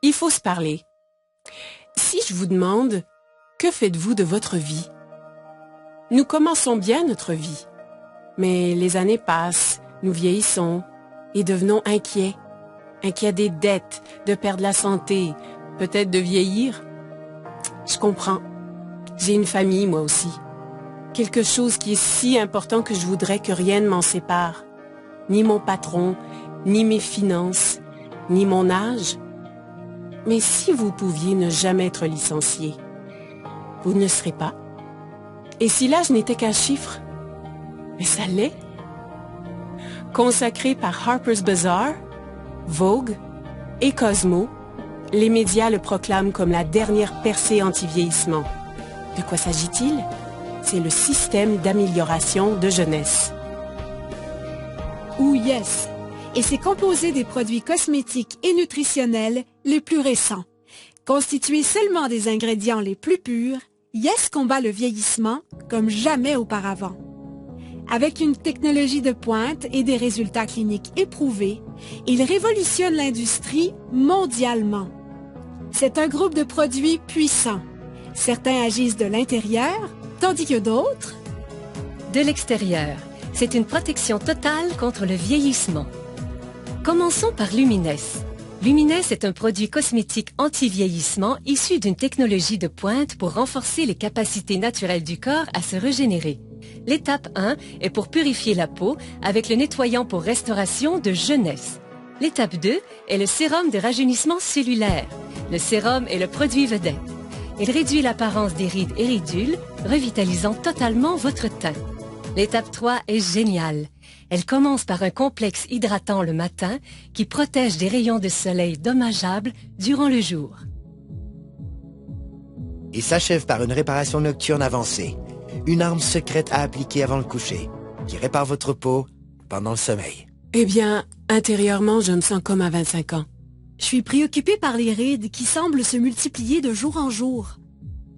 Il faut se parler. Si je vous demande, que faites-vous de votre vie? Nous commençons bien notre vie, mais les années passent, nous vieillissons et devenons inquiets. Inquiets des dettes, de perdre la santé, peut-être de vieillir. Je comprends. J'ai une famille, moi aussi. Quelque chose qui est si important que je voudrais que rien ne m'en sépare. Ni mon patron, ni mes finances, ni mon âge. Mais si vous pouviez ne jamais être licencié, vous ne serez pas. Et si l'âge n'était qu'un chiffre, mais ça l'est. Consacré par Harper's Bazaar, Vogue et Cosmo, les médias le proclament comme la dernière percée anti-vieillissement. De quoi s'agit-il? C'est le système d'amélioration de jeunesse. Ou Yes. Et c'est composé des produits cosmétiques et nutritionnels les plus récents. Constitué seulement des ingrédients les plus purs, Yes combat le vieillissement comme jamais auparavant. Avec une technologie de pointe et des résultats cliniques éprouvés, il révolutionne l'industrie mondialement. C'est un groupe de produits puissants. Certains agissent de l'intérieur, tandis que d'autres... De l'extérieur. C'est une protection totale contre le vieillissement. Commençons par Lumines. Lumines est un produit cosmétique anti-vieillissement issu d'une technologie de pointe pour renforcer les capacités naturelles du corps à se régénérer. L'étape 1 est pour purifier la peau avec le nettoyant pour restauration de jeunesse. L'étape 2 est le sérum de rajeunissement cellulaire. Le sérum est le produit vedette. Il réduit l'apparence des rides et ridules, revitalisant totalement votre teint. L'étape 3 est géniale. Elle commence par un complexe hydratant le matin qui protège des rayons de soleil dommageables durant le jour. Et s'achève par une réparation nocturne avancée, une arme secrète à appliquer avant le coucher, qui répare votre peau pendant le sommeil. Eh bien, intérieurement, je me sens comme à 25 ans. Je suis préoccupée par les rides qui semblent se multiplier de jour en jour.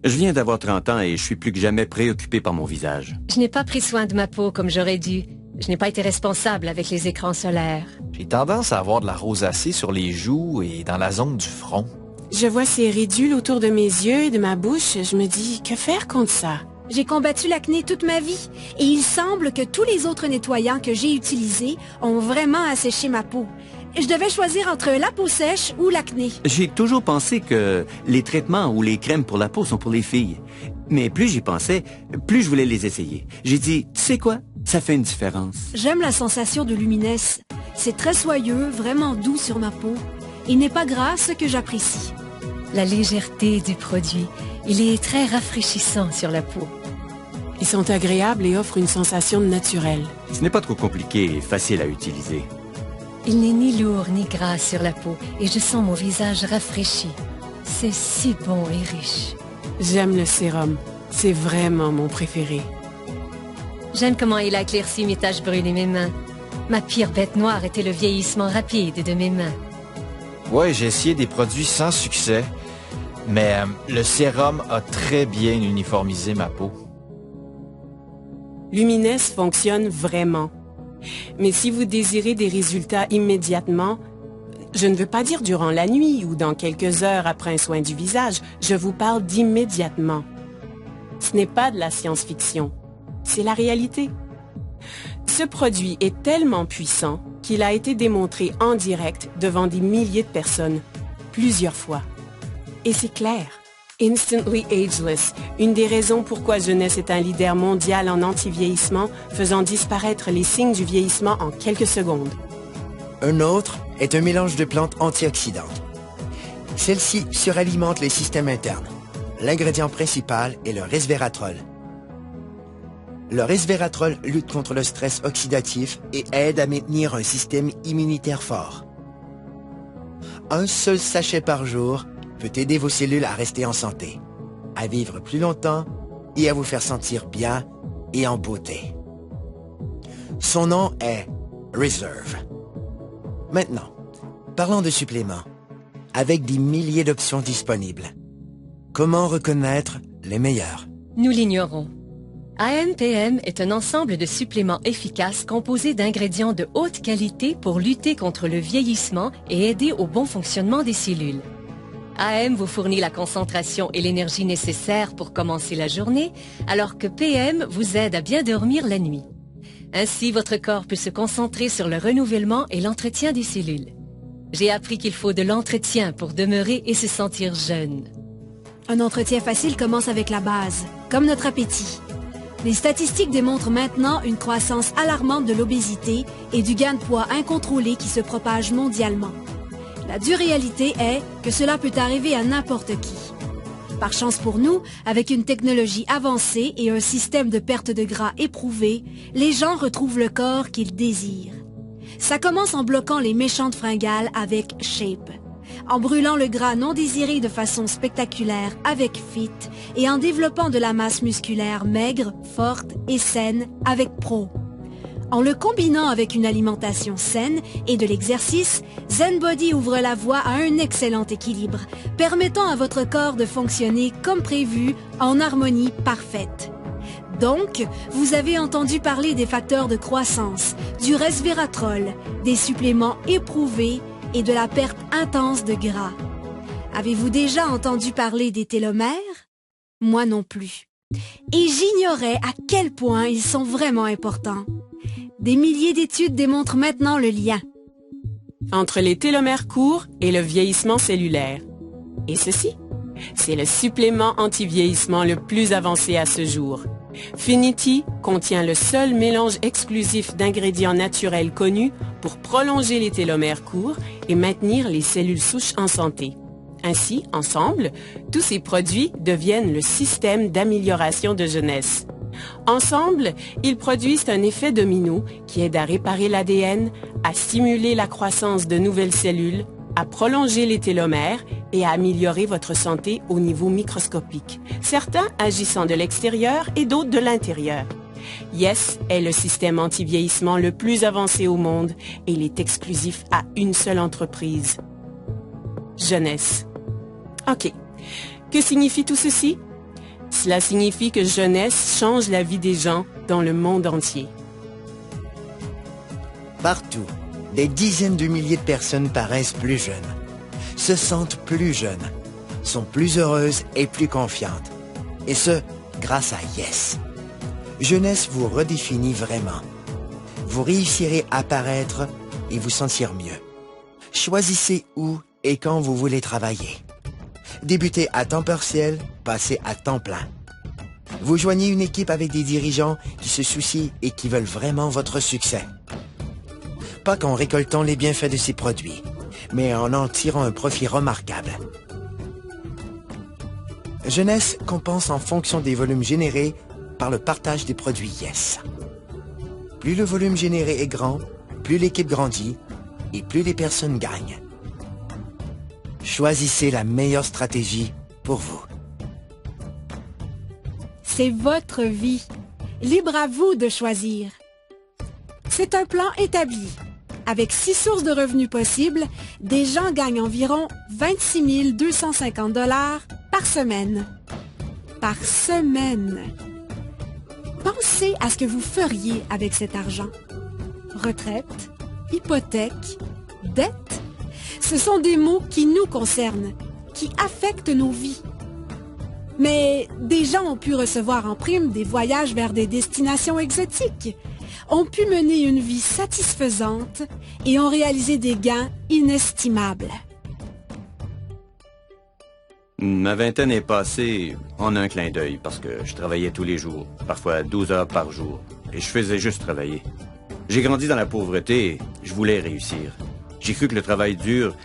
Je viens d'avoir 30 ans et je suis plus que jamais préoccupé par mon visage. Je n'ai pas pris soin de ma peau comme j'aurais dû. Je n'ai pas été responsable avec les écrans solaires. J'ai tendance à avoir de la rosacée sur les joues et dans la zone du front. Je vois ces ridules autour de mes yeux et de ma bouche. Je me dis, que faire contre ça? J'ai combattu l'acné toute ma vie et il semble que tous les autres nettoyants que j'ai utilisés ont vraiment asséché ma peau. Je devais choisir entre la peau sèche ou l'acné. J'ai toujours pensé que les traitements ou les crèmes pour la peau sont pour les filles. Mais plus j'y pensais, plus je voulais les essayer. J'ai dit, tu sais quoi? Ça fait une différence. J'aime la sensation de Lumines. C'est très soyeux, vraiment doux sur ma peau. Il n'est pas gras, ce que j'apprécie. La légèreté du produit. Il est très rafraîchissant sur la peau. Ils sont agréables et offrent une sensation naturelle. Ce n'est pas trop compliqué et facile à utiliser. Il n'est ni lourd ni gras sur la peau et je sens mon visage rafraîchi. C'est si bon et riche. J'aime le sérum. C'est vraiment mon préféré. J'aime comment il a éclairci mes taches brunes et mes mains. Ma pire bête noire était le vieillissement rapide de mes mains. Ouais, j'ai essayé des produits sans succès, mais le sérum a très bien uniformisé ma peau. Lumines fonctionne vraiment. Mais si vous désirez des résultats immédiatement, je ne veux pas dire durant la nuit ou dans quelques heures après un soin du visage, je vous parle d'immédiatement. Ce n'est pas de la science-fiction, c'est la réalité. Ce produit est tellement puissant qu'il a été démontré en direct devant des milliers de personnes, plusieurs fois. Et c'est clair. Instantly Ageless, une des raisons pourquoi Jeunesse est un leader mondial en anti-vieillissement, faisant disparaître les signes du vieillissement en quelques secondes. Un autre est un mélange de plantes antioxydantes. Celle-ci suralimente les systèmes internes. L'ingrédient principal est le resveratrol. Le resveratrol lutte contre le stress oxydatif et aide à maintenir un système immunitaire fort. Un seul sachet par jour peut aider vos cellules à rester en santé, à vivre plus longtemps et à vous faire sentir bien et en beauté. Son nom est Reserve. Maintenant, parlons de suppléments. Avec des milliers d'options disponibles, comment reconnaître les meilleurs? Nous l'ignorons. AMPM est un ensemble de suppléments efficaces composés d'ingrédients de haute qualité pour lutter contre le vieillissement et aider au bon fonctionnement des cellules. AM vous fournit la concentration et l'énergie nécessaires pour commencer la journée, alors que PM vous aide à bien dormir la nuit. Ainsi, votre corps peut se concentrer sur le renouvellement et l'entretien des cellules. J'ai appris qu'il faut de l'entretien pour demeurer et se sentir jeune. Un entretien facile commence avec la base, comme notre appétit. Les statistiques démontrent maintenant une croissance alarmante de l'obésité et du gain de poids incontrôlé qui se propage mondialement. La dure réalité est que cela peut arriver à n'importe qui. Par chance pour nous, avec une technologie avancée et un système de perte de gras éprouvé, les gens retrouvent le corps qu'ils désirent. Ça commence en bloquant les méchantes fringales avec Shape, en brûlant le gras non désiré de façon spectaculaire avec Fit et en développant de la masse musculaire maigre, forte et saine avec Pro. En le combinant avec une alimentation saine et de l'exercice, ZenBody ouvre la voie à un excellent équilibre, permettant à votre corps de fonctionner comme prévu en harmonie parfaite. Donc, vous avez entendu parler des facteurs de croissance, du resveratrol, des suppléments éprouvés et de la perte intense de gras. Avez-vous déjà entendu parler des télomères? Moi non plus. Et j'ignorais à quel point ils sont vraiment importants. Des milliers d'études démontrent maintenant le lien entre les télomères courts et le vieillissement cellulaire. Et ceci, c'est le supplément anti-vieillissement le plus avancé à ce jour. Finity contient le seul mélange exclusif d'ingrédients naturels connus pour prolonger les télomères courts et maintenir les cellules souches en santé. Ainsi, ensemble, tous ces produits deviennent le système d'amélioration de jeunesse. Ensemble, ils produisent un effet domino qui aide à réparer l'ADN, à stimuler la croissance de nouvelles cellules, à prolonger les télomères et à améliorer votre santé au niveau microscopique, certains agissant de l'extérieur et d'autres de l'intérieur. Yes est le système anti-vieillissement le plus avancé au monde et il est exclusif à une seule entreprise. Jeunesse. OK. Que signifie tout ceci? Cela signifie que Jeunesse change la vie des gens dans le monde entier. Partout, des dizaines de milliers de personnes paraissent plus jeunes, se sentent plus jeunes, sont plus heureuses et plus confiantes. Et ce, grâce à Yes. Jeunesse vous redéfinit vraiment. Vous réussirez à paraître et vous sentir mieux. Choisissez où et quand vous voulez travailler. Débutez à temps partiel, passez à temps plein. Vous joignez une équipe avec des dirigeants qui se soucient et qui veulent vraiment votre succès. Pas qu'en récoltant les bienfaits de ces produits, mais en tirant un profit remarquable. Jeunesse compense en fonction des volumes générés par le partage des produits Yes. Plus le volume généré est grand, plus l'équipe grandit et plus les personnes gagnent. Choisissez la meilleure stratégie pour vous. C'est votre vie. Libre à vous de choisir. C'est un plan établi. Avec 6 sources de revenus possibles, des gens gagnent environ 26 250 $ par semaine. Par semaine. Pensez à ce que vous feriez avec cet argent. Retraite, hypothèque, dette. Ce sont des mots qui nous concernent, qui affectent nos vies. Mais des gens ont pu recevoir en prime des voyages vers des destinations exotiques, ont pu mener une vie satisfaisante et ont réalisé des gains inestimables. Ma vingtaine est passée en un clin d'œil parce que je travaillais tous les jours, parfois 12 heures par jour, et je faisais juste travailler. J'ai grandi dans la pauvreté et je voulais réussir. J'ai cru que le travail dur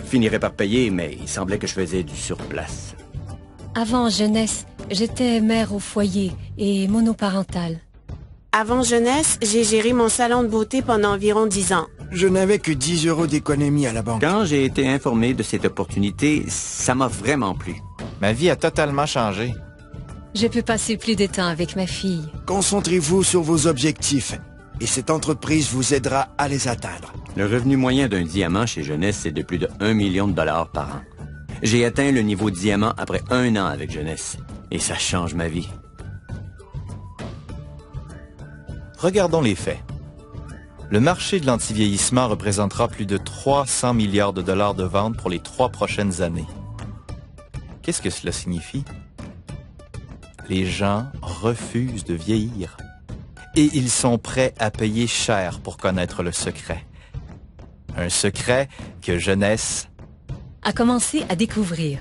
finirait par payer, mais il semblait que je faisais du surplace. Avant Jeunesse, j'étais mère au foyer et monoparentale. Avant Jeunesse, j'ai géré mon salon de beauté pendant environ 10 ans. Je n'avais que 10 € d'économie à la banque. Quand j'ai été informé de cette opportunité, ça m'a vraiment plu. Ma vie a totalement changé. Je peux passer plus de temps avec ma fille. Concentrez-vous sur vos objectifs et cette entreprise vous aidera à les atteindre. Le revenu moyen d'un diamant chez Jeunesse, c'est de plus de 1 million de dollars par an. J'ai atteint le niveau diamant après 1 an avec Jeunesse. Et ça change ma vie. Regardons les faits. Le marché de l'antivieillissement représentera plus de 300 milliards de dollars de ventes pour les 3 prochaines années. Qu'est-ce que cela signifie? Les gens refusent de vieillir. Et ils sont prêts à payer cher pour connaître le secret. Un secret que Jeunesse a commencé à découvrir.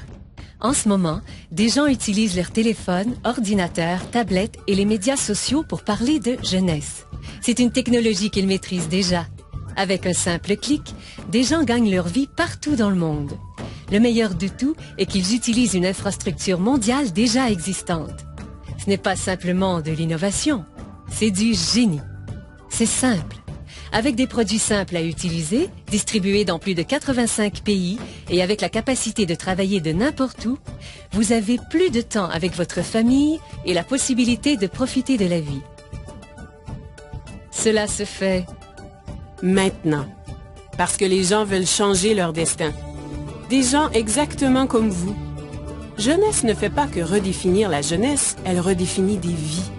En ce moment, des gens utilisent leur téléphone, ordinateur, tablette et les médias sociaux pour parler de jeunesse. C'est une technologie qu'ils maîtrisent déjà. Avec un simple clic, des gens gagnent leur vie partout dans le monde. Le meilleur de tout est qu'ils utilisent une infrastructure mondiale déjà existante. Ce n'est pas simplement de l'innovation, c'est du génie. C'est simple. Avec des produits simples à utiliser, distribués dans plus de 85 pays et avec la capacité de travailler de n'importe où, vous avez plus de temps avec votre famille et la possibilité de profiter de la vie. Cela se fait maintenant, parce que les gens veulent changer leur destin. Des gens exactement comme vous. Jeunesse ne fait pas que redéfinir la jeunesse, elle redéfinit des vies.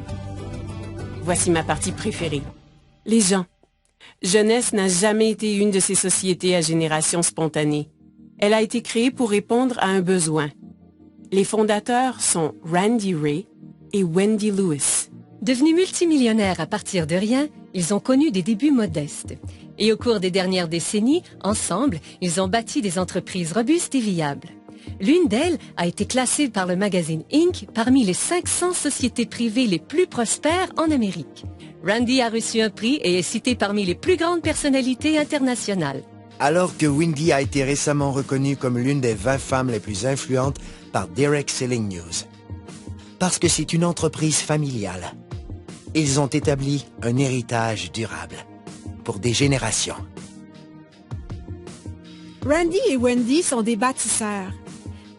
Voici ma partie préférée. Les gens. Jeunesse n'a jamais été une de ces sociétés à génération spontanée. Elle a été créée pour répondre à un besoin. Les fondateurs sont Randy Ray et Wendy Lewis. Devenus multimillionnaires à partir de rien, ils ont connu des débuts modestes. Et au cours des dernières décennies, ensemble, ils ont bâti des entreprises robustes et viables. L'une d'elles a été classée par le magazine Inc. parmi les 500 sociétés privées les plus prospères en Amérique. Randy a reçu un prix et est cité parmi les plus grandes personnalités internationales. Alors que Wendy a été récemment reconnue comme l'une des 20 femmes les plus influentes par Derek Selling News. Parce que c'est une entreprise familiale. Ils ont établi un héritage durable pour des générations. Randy et Wendy sont des bâtisseurs.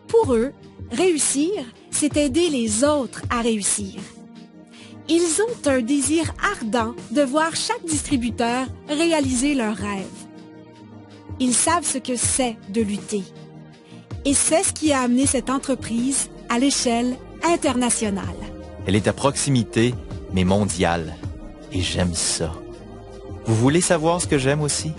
Pour eux, réussir, c'est aider les autres à réussir. Ils ont un désir ardent de voir chaque distributeur réaliser leurs rêves. Ils savent ce que c'est de lutter. Et c'est ce qui a amené cette entreprise à l'échelle internationale. Elle est à proximité, mais mondiale. Et j'aime ça. Vous voulez savoir ce que j'aime aussi?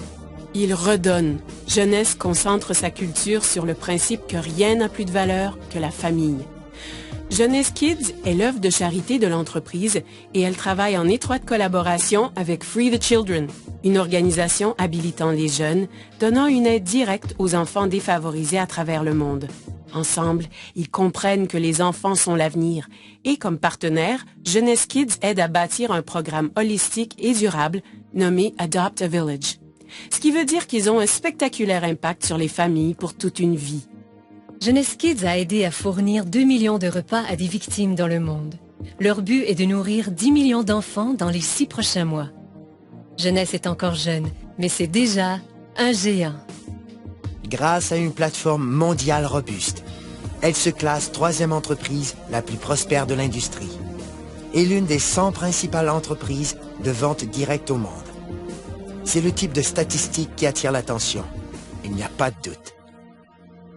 Il redonne. Jeunesse concentre sa culture sur le principe que rien n'a plus de valeur que la famille. Jeunesse Kids est l'œuvre de charité de l'entreprise et elle travaille en étroite collaboration avec Free the Children, une organisation habilitant les jeunes, donnant une aide directe aux enfants défavorisés à travers le monde. Ensemble, ils comprennent que les enfants sont l'avenir et comme partenaire, Jeunesse Kids aide à bâtir un programme holistique et durable nommé Adopt a Village. Ce qui veut dire qu'ils ont un spectaculaire impact sur les familles pour toute une vie. Jeunesse Kids a aidé à fournir 2 millions de repas à des victimes dans le monde. Leur but est de nourrir 10 millions d'enfants dans les 6 prochains mois. Jeunesse est encore jeune, mais c'est déjà un géant. Grâce à une plateforme mondiale robuste, elle se classe 3e entreprise la plus prospère de l'industrie et l'une des 100 principales entreprises de vente directe au monde. C'est le type de statistique qui attire l'attention. Il n'y a pas de doute.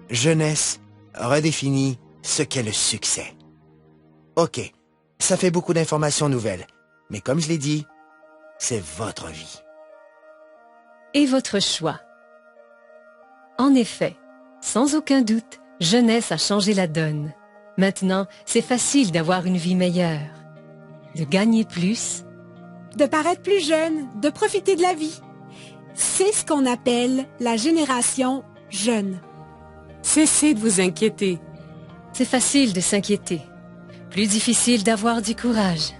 Jeunesse redéfinit ce qu'est le succès. OK, ça fait beaucoup d'informations nouvelles, mais comme je l'ai dit, c'est votre vie. Et votre choix. En effet, sans aucun doute, Jeunesse a changé la donne. Maintenant, c'est facile d'avoir une vie meilleure, de gagner plus, de paraître plus jeune, de profiter de la vie. C'est ce qu'on appelle la génération jeune. Cessez de vous inquiéter. C'est facile de s'inquiéter. Plus difficile d'avoir du courage.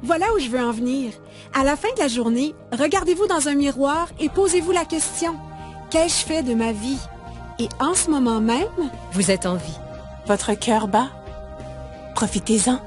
Voilà où je veux en venir. À la fin de la journée, regardez-vous dans un miroir et posez-vous la question. Qu'ai-je fait de ma vie? Et en ce moment même, vous êtes en vie. Votre cœur bat? Profitez-en.